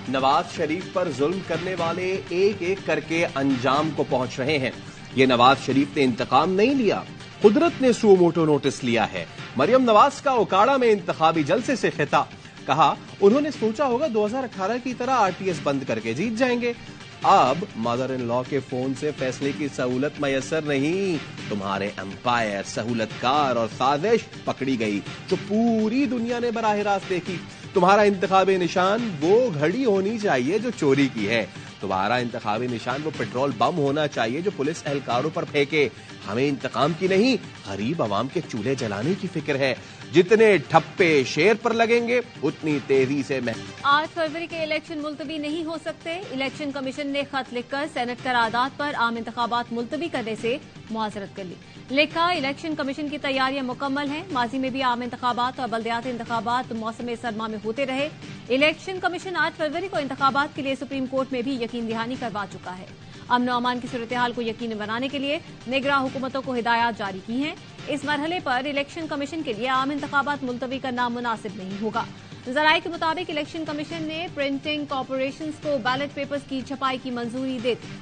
नवाज शरीफ पर जुल्म करने वाले एक एक करके अंजाम को पहुंच रहे हैं। ये नवाज शरीफ ने इंतकाम नहीं लिया, कुदरत ने सू मोटो नोटिस लिया है। मरियम नवाज का ओकाड़ा में इंतखाबी जलसे से खिताब, कहा उन्होंने सोचा होगा 2018 की तरह आरटीएस बंद करके जीत जाएंगे। अब मदर इन लॉ के फोन से फैसले की सहूलत मयसर नहीं, तुम्हारे एम्पायर, सहूलतकार और साजिश पकड़ी गई जो पूरी दुनिया ने बराह रास्त देखी। तुम्हारा इंतखाबी निशान वो घड़ी होनी चाहिए जो चोरी की है। तुम्हारा इंतखाबी निशान वो पेट्रोल बम होना चाहिए जो पुलिस एहलकारों पर फेंके। हमें इंतकाम की नहीं, गरीब आवाम के चूल्हे जलाने की फिक्र है। जितने ठप्पे शेर पर लगेंगे उतनी तेजी से 8 फरवरी के इलेक्शन मुलतवी नहीं हो सकते। इलेक्शन कमीशन ने खत लिखकर सेनेट करारदाद पर आम इंतखाबात मुलतवी करने से मुआजरत कर ली। लिखा, इलेक्शन कमीशन की तैयारियां मुकम्मल हैं। माजी में भी आम इंतखाबात और बल्दियाती इंतखाबात मौसम सरमा में होते रहे। इलेक्शन कमीशन 8 फरवरी को इंतखाबात के लिए सुप्रीम कोर्ट में भी यकीन दहानी करवा चुका है। अमन अमान की सूरत हाल को यकीनी बनाने के लिए निगरां हुकूमतों को हिदायत जारी की हैं। इस मरहले पर इलेक्शन कमीशन के लिए आम इंतखाबात मुलतवी करना मुनासिब नहीं होगा। जराये के मुताबिक इलेक्शन कमीशन ने प्रिंटिंग कॉरपोरेशन को बैलेट पेपर्स की छपाई की मंजूरी दे दी।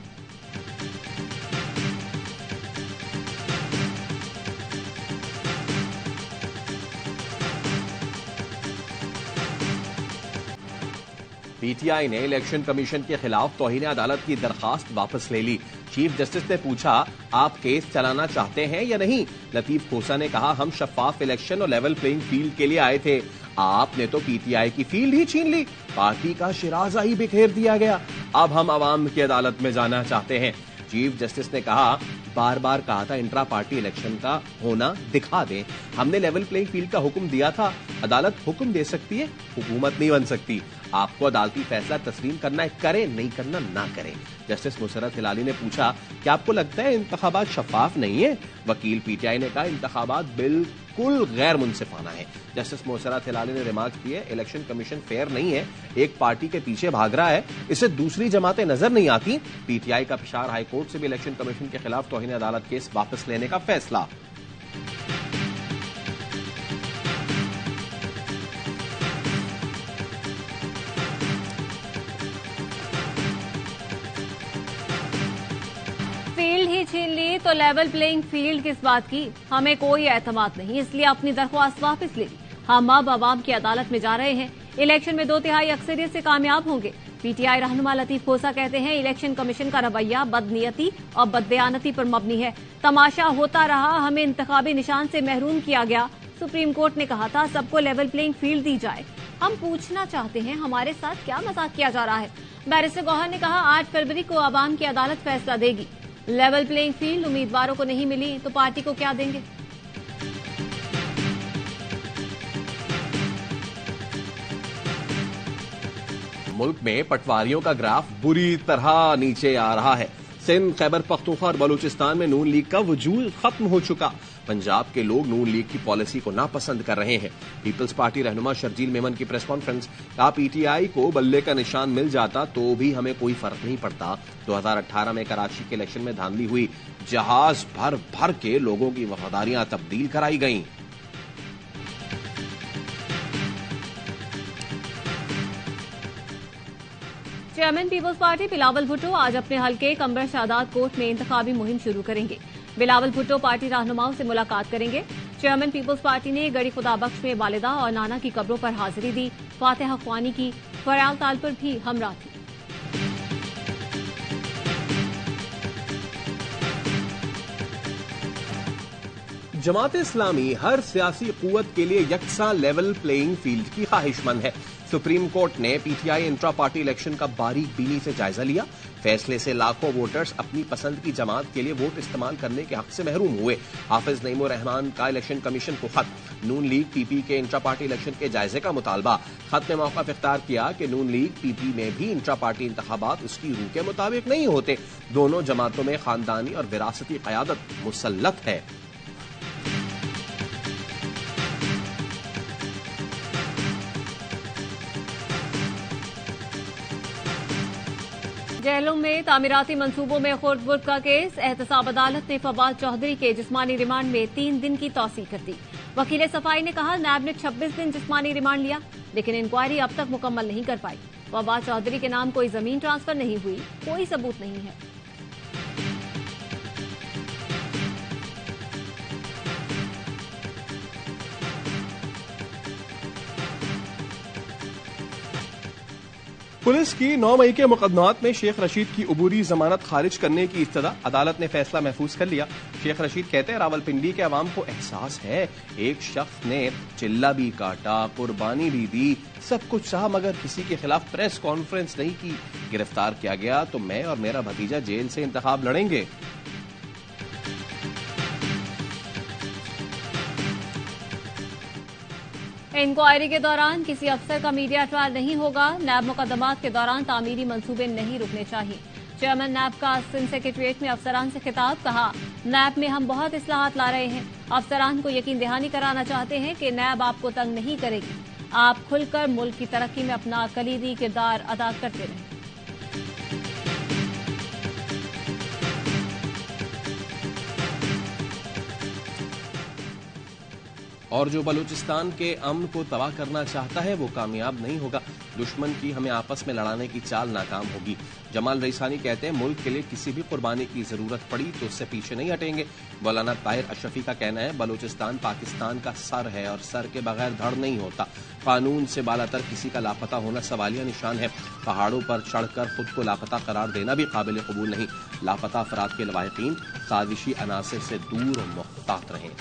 पीटीआई ने इलेक्शन कमीशन के खिलाफ तौहीन अदालत की दरखास्त वापस ले ली। चीफ जस्टिस ने पूछा, आप केस चलाना चाहते हैं या नहीं? लतीफ खोसा ने कहा, हम शफाफ इलेक्शन और लेवल प्लेइंग फील्ड के लिए आए थे। आपने तो पीटीआई की फील्ड ही छीन ली, पार्टी का शिराजा ही बिखेर दिया गया। अब हम अवाम की अदालत में जाना चाहते हैं। चीफ जस्टिस ने कहा, बार बार कहा था इंट्रा पार्टी इलेक्शन का होना दिखा दें। हमने लेवल प्लेइंग फील्ड का हुक्म दिया था। अदालत हुक्म दे सकती है, हुकूमत नहीं बन सकती। आपको अदालती फैसला तस्लीम करना है, करें, नहीं करना ना करें। जस्टिस मुसर्रत हिलाली ने पूछा, क्या आपको लगता है इंतखाबात शफाफ नहीं है? वकील पीटीआई ने कहा, इंतखाबात बिल्कुल गैर मुनसिफाना है। जस्टिस मुसर्रत हिलाली ने रिमार्क किए, इलेक्शन कमीशन फेयर नहीं है, एक पार्टी के पीछे भाग रहा है, इसे दूसरी जमातें नजर नहीं आती। पीटीआई का पेशावर हाई कोर्ट से भी इलेक्शन कमीशन के खिलाफ तौहीन अदालत केस वापस लेने का फैसला। फील्ड ही छीन ली तो लेवल प्लेइंग फील्ड किस बात की? हमें कोई एतमाद नहीं, इसलिए अपनी दरख्वास्त वापस ले ली। हम अब अवाम की अदालत में जा रहे हैं। इलेक्शन में 2/3 अक्सरियत से कामयाब होंगे। पीटीआई रहनुमा लतीफ खोसा कहते हैं, इलेक्शन कमीशन का रवैया बदनीयती और बददयानती पर मबनी है। तमाशा होता रहा, हमें इंतखाबी निशान से महरूम किया गया। सुप्रीम कोर्ट ने कहा था सबको लेवल प्लेइंग फील्ड दी जाए। हम पूछना चाहते हैं, हमारे साथ क्या मजाक किया जा रहा है? बैरिस्टर गौहर ने कहा, 8 फरवरी को अवाम की अदालत फैसला देगी। लेवल प्लेइंग फील्ड उम्मीदवारों को नहीं मिली तो पार्टी को क्या देंगे? मुल्क में पटवारियों का ग्राफ बुरी तरह नीचे आ रहा है। सिंध, खैबर पख्तूनख्वा और बलूचिस्तान में नून लीग का वजूद खत्म हो चुका। पंजाब के लोग नून लीग की पॉलिसी को नापसंद कर रहे हैं। पीपल्स पार्टी रहनुमा शर्जील मेमन की प्रेस कॉन्फ्रेंस, कहा पीटीआई को बल्ले का निशान मिल जाता तो भी हमें कोई फर्क नहीं पड़ता। 2018 में कराची के इलेक्शन में धांधली हुई, जहाज भर भर के लोगों की वफादारियां तब्दील कराई गईं। Chairman people's party Bilawal Bhutto आज अपने हल्के कमर शादात कोट में इंतखाबी मुहिम शुरू करेंगे। बिलावल भुट्टो पार्टी रहनुमाओं से मुलाकात करेंगे। चेयरमैन पीपल्स पार्टी ने गड़ी खुदा बख्श में वालिदा और नाना की कब्रों पर हाजिरी दी। फातिहा ख्वानी की फयाल ताल पर भी हमरा थी। जमात इस्लामी हर सियासी कुव्वत के लिए यकसा लेवल प्लेइंग फील्ड की ख्वाहिशमंद है। सुप्रीम कोर्ट ने पीटीआई इंट्रा पार्टी इलेक्शन का बारीक बीनी से जायजा लिया। फैसले से लाखों वोटर्स अपनी पसंद की जमात के लिए वोट इस्तेमाल करने के हक से महरूम हुए। हाफिज नईमुर रहमान का इलेक्शन कमीशन को खत, नून लीग पीपी के इंट्रा पार्टी इलेक्शन के जायजे का मुतालबा। खत में मौका इख्तियार किया कि नून लीग पीपी में भी इंट्रा पार्टी इंतखाबात उसकी रूह के मुताबिक नहीं होते। दोनों जमातों में खानदानी और विरासती क़यादत मुसल्लत है। जेलों में तामीराती मंसूबों में खुर्द-बुर्द का केस। एहतसाब अदालत ने फवाद चौधरी के जिस्मानी रिमांड में 3 दिन की तौसीह कर दी। वकील सफाई ने कहा, नैब ने 26 दिन जिस्मानी रिमांड लिया, लेकिन इंक्वायरी अब तक मुकम्मल नहीं कर पाई। वबा चौधरी के नाम कोई जमीन ट्रांसफर नहीं हुई, कोई सबूत नहीं है। पुलिस की 9 मई के मुकदमात में शेख रशीद की अबूरी जमानत खारिज करने की इस्तदा अदालत ने फैसला महफूज कर लिया। शेख रशीद कहते हैं रावलपिंडी के अवाम को एहसास है, एक शख्स ने चिल्ला भी काटा, कुर्बानी भी दी, सब कुछ सहा, मगर किसी के खिलाफ प्रेस कॉन्फ्रेंस नहीं की। गिरफ्तार किया गया तो मैं और मेरा भतीजा जेल से इंतखाब लड़ेंगे। इंक्वायरी के दौरान किसी अफसर का मीडिया ट्रायल नहीं होगा। नैब मुकदमात के दौरान तामीरी मंसूबे नहीं रुकने चाहिए। चेयरमैन नैब का सिंध सेक्रेटरिएट में अफसरान से खिताब, कहा नैब में हम बहुत इस्लाहात ला रहे हैं। अफसरान को यकीन दहानी कराना चाहते हैं कि नैब आपको तंग नहीं करेगी। आप खुलकर मुल्क की तरक्की में अपना कलीदी किरदार अदा करते रहें। और जो बलूचिस्तान के अमन को तबाह करना चाहता है वो कामयाब नहीं होगा। दुश्मन की हमें आपस में लड़ाने की चाल नाकाम होगी। जमाल रईसानी कहते हैं मुल्क के लिए किसी भी कुर्बानी की जरूरत पड़ी तो उससे पीछे नहीं हटेंगे। मौलाना ताहिर अशरफी का कहना है बलूचिस्तान पाकिस्तान का सर है और सर के बगैर धड़ नहीं होता। कानून से बालातर किसी का लापता होना सवालिया निशान है। पहाड़ों पर चढ़कर खुद को लापता करार देना भी काबिल कबूल नहीं। लापता अफराद के लवाहिकीन साजिशी अनासिर से दूर और मुहतात रहें।